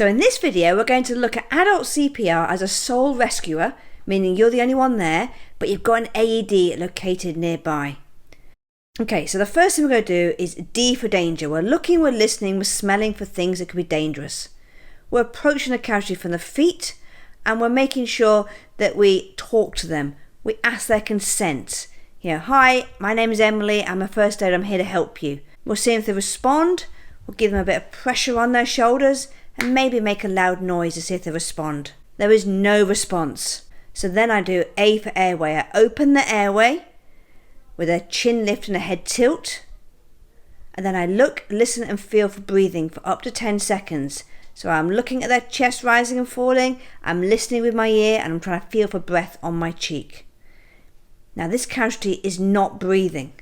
So in this video, we're going to look at adult CPR as a sole rescuer, meaning you're the only one there, but you've got an AED located nearby. Okay, so the first thing we're going to do is D for danger. We're looking, we're listening, we're smelling for things that could be dangerous. We're approaching the casualty from the feet, and we're making sure that we talk to them. We ask their consent. Hi, my name is Emily, I'm a first aid, I'm here to help you. We'll see if they respond, we'll give them a bit of pressure on their shoulders, and maybe make a loud noise to see if they respond. There is no response. So then I do A for airway. I open the airway with a chin lift and a head tilt. And then I look, listen and feel for breathing for up to 10 seconds. So I'm looking at their chest rising and falling, I'm listening with my ear, and I'm trying to feel for breath on my cheek. Now this casualty is not breathing.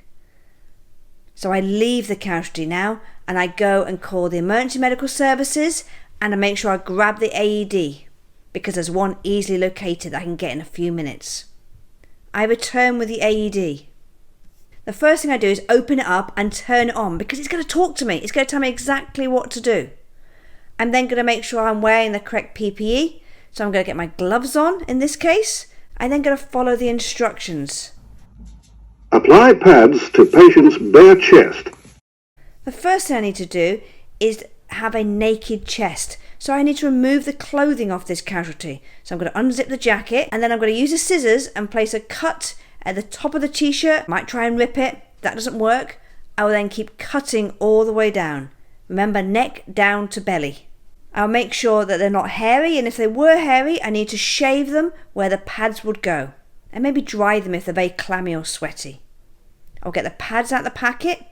So I leave the casualty now and I go and call the emergency medical services, and I make sure I grab the AED because there's one easily located that I can get in a few minutes. I return with the AED. The first thing I do is open it up and turn it on because it's going to talk to me. It's going to tell me exactly what to do. I'm then going to make sure I'm wearing the correct PPE. So I'm going to get my gloves on in this case. I'm then going to follow the instructions. Apply pads to patient's bare chest. The first thing I need to do is have a naked chest. So I need to remove the clothing off this casualty. So I'm going to unzip the jacket, and then I'm going to use the scissors and place a cut at the top of the t-shirt. Might try and rip it. If that doesn't work, I will then keep cutting all the way down. Remember, neck down to belly. I'll make sure that they're not hairy, and if they were hairy, I need to shave them where the pads would go. And maybe dry them if they're very clammy or sweaty. I'll get the pads out of the packet.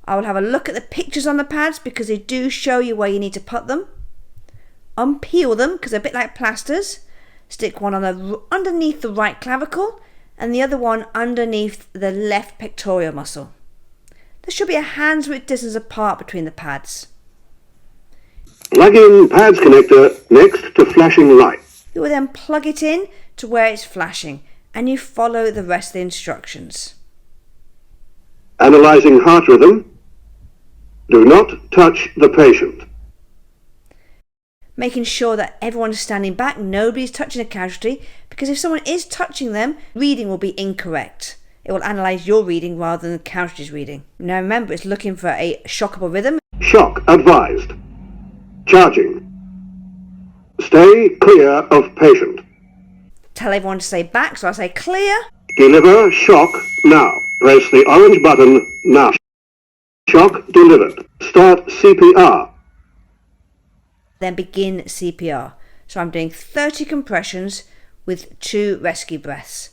I will have a look at the pictures on the pads because they do show you where you need to put them. Unpeel them because they're a bit like plasters. Stick one on underneath the right clavicle and the other one underneath the left pectoral muscle. There should be a hand's width distance apart between the pads. Plug in pads connector next to flashing light. You will then plug it in to where it's flashing and you follow the rest of the instructions. Analyzing heart rhythm. Do not touch the patient. Making sure that everyone is standing back, nobody's touching a casualty, because if someone is touching them, reading will be incorrect. It will analyse your reading rather than the casualty's reading. Now remember, it's looking for a shockable rhythm. Shock advised. Charging. Stay clear of patient. Tell everyone to stay back, so I say clear. Deliver shock now. Press the orange button now. Shock delivered. Start CPR. Then begin CPR. So I'm doing 30 compressions with 2 rescue breaths.